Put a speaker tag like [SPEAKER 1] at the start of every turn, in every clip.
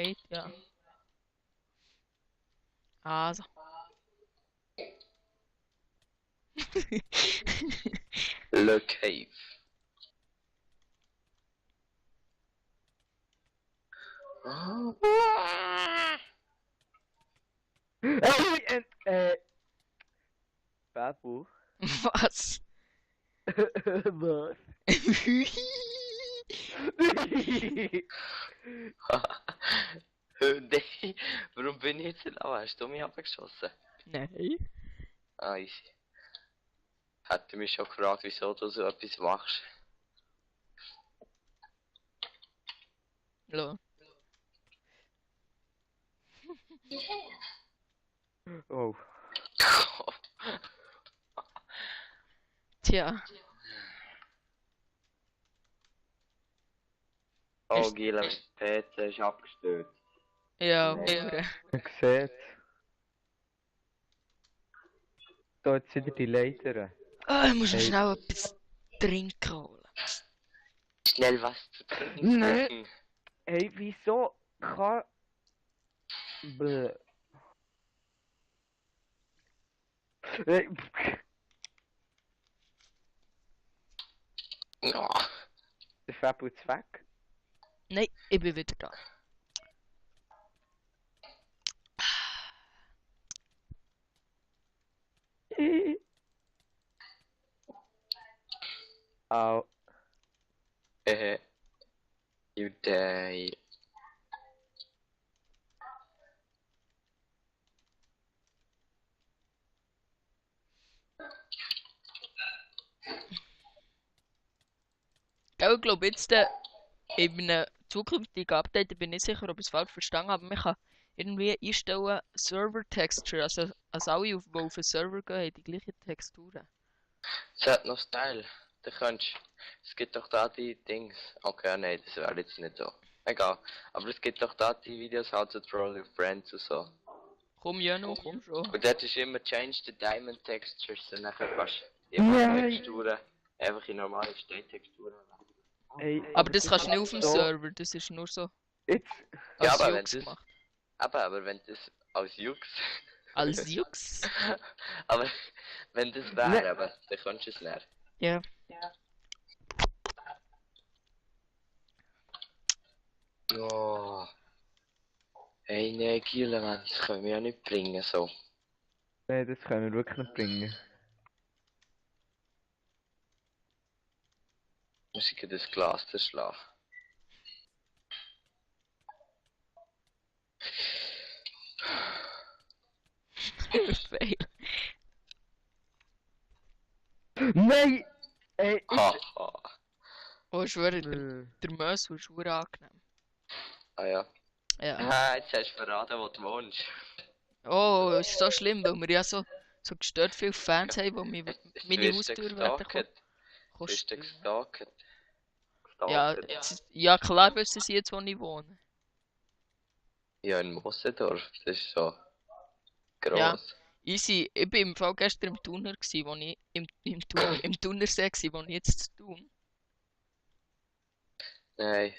[SPEAKER 1] geht, ja. Also.
[SPEAKER 2] Le Cave.
[SPEAKER 3] Babu.
[SPEAKER 1] Was?
[SPEAKER 3] Was?
[SPEAKER 2] Nein, warum bin ich jetzt in Lava? Hast du mich abgeschossen?
[SPEAKER 1] Nein.
[SPEAKER 2] Ah, easy. Hätte mich schon gefragt, wieso du so etwas machst.
[SPEAKER 1] Lo.
[SPEAKER 3] Oh.
[SPEAKER 1] Tja.
[SPEAKER 2] Oh, Gila, mein PC ist abgestürzt.
[SPEAKER 1] Ja,
[SPEAKER 2] Nee.
[SPEAKER 1] hure.
[SPEAKER 3] Man sieht. Da jetzt wieder die Leiter.
[SPEAKER 1] Ah, ich muss noch
[SPEAKER 3] Hey.
[SPEAKER 1] schnell etwas trinken holen.
[SPEAKER 2] Schnell was zu trinken.
[SPEAKER 3] Nee. Hey, wieso kann... Bäh. Hey.
[SPEAKER 2] Oh.
[SPEAKER 3] Der Fabu ist weg.
[SPEAKER 1] Nein, ich bin wieder da.
[SPEAKER 3] Au.
[SPEAKER 2] You die.
[SPEAKER 1] Gell, ich glaube jetzt in einem zukünftigen Update, ich bin nicht sicher, ob ich es falsch verstanden habe, man kann irgendwie einstellen Server Texture, also alle, die auf den Server gehen, haben die gleichen Texturen.
[SPEAKER 2] Es hat noch Style. Da kannst es gibt doch da die Dings. Okay, nein, das wäre jetzt nicht so. Egal. Aber es gibt doch da die Videos, how to draw your friends und so.
[SPEAKER 1] Komm, Jano, komm schon.
[SPEAKER 2] Und dort ist immer change the diamond textures und dann kannst du die
[SPEAKER 3] Nein.
[SPEAKER 2] Texturen einfach in normale Steintexturen.
[SPEAKER 3] Hey,
[SPEAKER 1] Aber das kannst du nicht auf dem
[SPEAKER 3] so-
[SPEAKER 1] Server, das ist nur so
[SPEAKER 3] Jetzt...
[SPEAKER 2] Ja,
[SPEAKER 1] als
[SPEAKER 2] aber wenn
[SPEAKER 1] Jux
[SPEAKER 2] das-
[SPEAKER 1] gemacht.
[SPEAKER 2] Aber wenn das aus Jux.
[SPEAKER 1] Als Jux?
[SPEAKER 2] Aber wenn das wäre,
[SPEAKER 3] Nee.
[SPEAKER 2] aber dann kannst du es nicht.
[SPEAKER 1] Ja.
[SPEAKER 2] Oh. Hey, nee, Gila, Mann, das können wir ja nicht bringen, so.
[SPEAKER 3] Nein, das können wir wirklich nicht bringen.
[SPEAKER 2] Muss ich das Glas zerschlagen.
[SPEAKER 1] Fail.
[SPEAKER 3] Nein! Ey,
[SPEAKER 2] Haha.
[SPEAKER 1] Oh, ich schwöre,
[SPEAKER 3] ich...
[SPEAKER 1] der Mös ist super angenehm.
[SPEAKER 2] Ah ja.
[SPEAKER 1] Ja.
[SPEAKER 2] Ah, jetzt hast du verraten, wo du wohnst.
[SPEAKER 1] Oh, ist so schlimm, weil wir ja so gestört viele Fans haben, die meine
[SPEAKER 2] Wirst du
[SPEAKER 1] Haustür werden
[SPEAKER 2] gestalkt?
[SPEAKER 1] kommen.
[SPEAKER 2] Wirst du gestalkt?
[SPEAKER 1] Ja, ja, klar wissen sie jetzt, wo ich wohne.
[SPEAKER 2] Ja, in Mossendorf, das ist so gross.
[SPEAKER 1] Ja. Easy, ich bin im Fall gestern im Thuner gsi, wo ich im Thunersee gsi, wo ich jetzt zu tun.
[SPEAKER 2] Nein.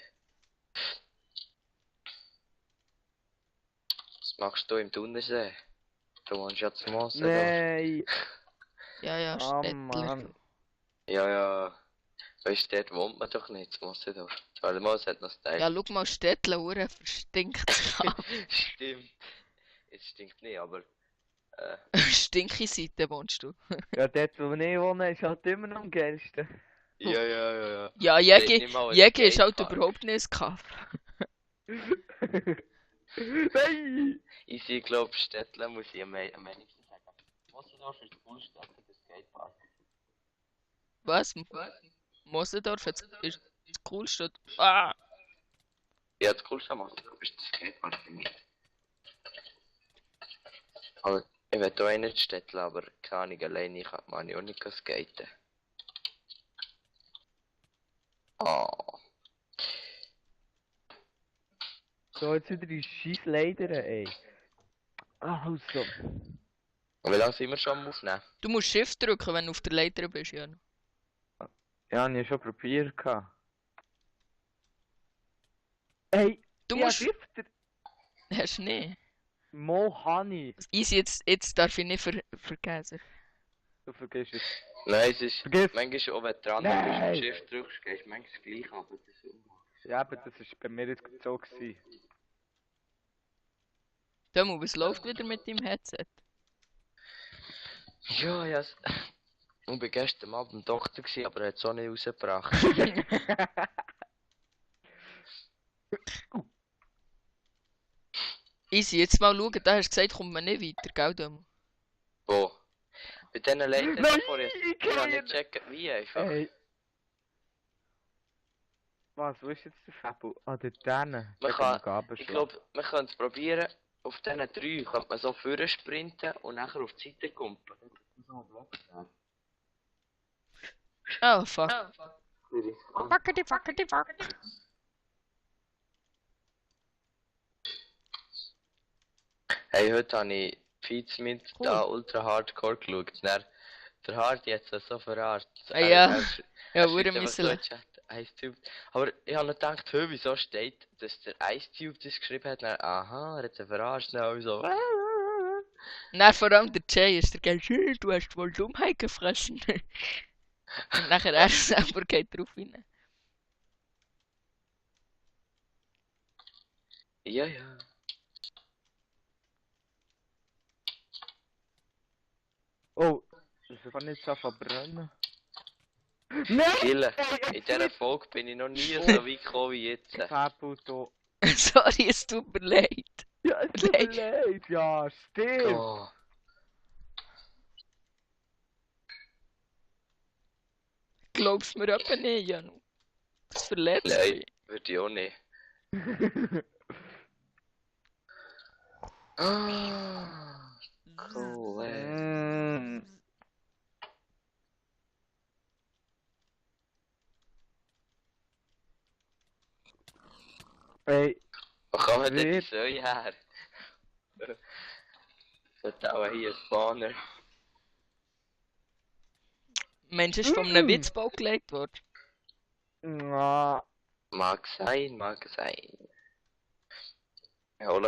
[SPEAKER 2] Was machst du im Thunersee? Du wohnst ja zu Mossendorf.
[SPEAKER 3] Nein!
[SPEAKER 1] Ja, ja,
[SPEAKER 3] Oh
[SPEAKER 1] Städtler.
[SPEAKER 3] Mann.
[SPEAKER 2] Ja, ja. Weißt du, dort wohnt man doch nicht, zu Mossendorf. Weil Moss hat noch Style.
[SPEAKER 1] Ja, schau mal, Städtler, hure verstinkt.
[SPEAKER 2] Stimmt. Es stinkt nicht, aber...
[SPEAKER 1] Stinke Seite wohnst du.
[SPEAKER 3] Ja, dort wo ich wohne, ist halt immer noch am geilsten.
[SPEAKER 2] Ja, ja, ja, ja.
[SPEAKER 1] Ja,
[SPEAKER 2] Steht nicht mal ein
[SPEAKER 1] Jäger ist halt
[SPEAKER 2] Skatepark.
[SPEAKER 1] überhaupt nicht ein Kaff.
[SPEAKER 3] Nein!
[SPEAKER 2] Ich glaube, Städtler muss ich am wenigsten sagen. Mossendorf ist die coolste Stadt für den Skatepark.
[SPEAKER 1] Was? Mossendorf ist das coolste. Ah!
[SPEAKER 2] Ja, das coolste am Mossendorf ist das Skatepark für mich. Aber ich will auch nicht Städtler, aber keine Ahnung, alleine kann man auch nicht skaten. Oh.
[SPEAKER 3] So, jetzt wieder die scheiß Leiter, ey. Also.
[SPEAKER 2] Und wie lange sind wir schon am Aufnehmen?
[SPEAKER 1] Du musst Shift drücken, wenn du auf der Leiter bist, ja.
[SPEAKER 3] Ja, ich schon probiert. Ey,
[SPEAKER 1] Du
[SPEAKER 3] ja,
[SPEAKER 1] musst.
[SPEAKER 3] Shifter.
[SPEAKER 1] Hast du nicht?
[SPEAKER 3] Mo Honey.
[SPEAKER 1] Easy, jetzt darf ich nicht vergessen.
[SPEAKER 3] Du vergisst es.
[SPEAKER 2] Nein, es ist
[SPEAKER 3] Vergiss.
[SPEAKER 2] manchmal auch, wenn du dran
[SPEAKER 3] Nein.
[SPEAKER 2] bist und Shift drückst, gehst du manchmal gleich ab. Das ist
[SPEAKER 3] Ja, aber das ist bei mir jetzt so gewesen.
[SPEAKER 1] Dömu, was läuft wieder mit deinem Headset?
[SPEAKER 2] ja, ja. Ich war gestern mal beim Doktor, gewesen, aber er hat es auch nicht rausgebracht.
[SPEAKER 1] Easy, jetzt mal schauen, da hast du gesagt, kommt man nicht weiter, gell, Dömu?
[SPEAKER 2] Wo? Bei diesen Leuten
[SPEAKER 3] Nein,
[SPEAKER 2] vorher. Ich kann nicht checken, wie einfach.
[SPEAKER 3] Ey. Was, wo ist jetzt der Fabel? Ah, dort drinnen.
[SPEAKER 2] Man
[SPEAKER 3] Da
[SPEAKER 2] kann-
[SPEAKER 3] man
[SPEAKER 2] Ich glaube, man könnte es probieren. Auf diesen 3 könnte man so vorne sprinten und nachher auf die Seite kumpen.
[SPEAKER 1] Oh, fuck.
[SPEAKER 4] Fuckity, fuckity, fuck.
[SPEAKER 2] Hey, heute habe ich Feeds mit
[SPEAKER 1] Cool.
[SPEAKER 2] da Ultra Hardcore geschaut. Dann, der Hard jetzt so verarscht.
[SPEAKER 1] Ja. Ja,
[SPEAKER 2] schreibt
[SPEAKER 1] wurde
[SPEAKER 2] einfach so
[SPEAKER 1] müssen.
[SPEAKER 2] in den Chat, Ice Tube. Aber ich habe noch gedacht, hey, wieso steht, dass der Ice Tube das geschrieben hat? Dann, aha, er hat sie verarscht. Dann habe ich so.
[SPEAKER 1] Nein, vor allem der Jay ist der Geld, du hast wohl Dummheit gefressen. Und nachher er selber geht drauf rein.
[SPEAKER 2] Ja, ja.
[SPEAKER 3] Oh, das kann nicht so verbrennen. Nein!
[SPEAKER 2] Kille. In dieser Folge bin ich noch nie so weit gekommen wie jetzt.
[SPEAKER 3] Fabel, du.
[SPEAKER 1] Sorry, es tut mir leid.
[SPEAKER 3] Ja, es tut mir leid. Ja, stimmt.
[SPEAKER 2] Oh.
[SPEAKER 1] Glaubst du mir etwa nicht, Janu? Das verletzt
[SPEAKER 2] Nein,
[SPEAKER 1] mich.
[SPEAKER 2] würde ich auch nicht. Ah, cool, ey.
[SPEAKER 3] Mm. Ey,
[SPEAKER 2] Wo kommen denn die
[SPEAKER 3] Wird-
[SPEAKER 2] Säue her? Sollte auch hier ein Spawner.
[SPEAKER 1] Mensch, ist von einem Witzbau gelegt worden.
[SPEAKER 3] na,
[SPEAKER 2] Mag sein, mag sein. Ja, hol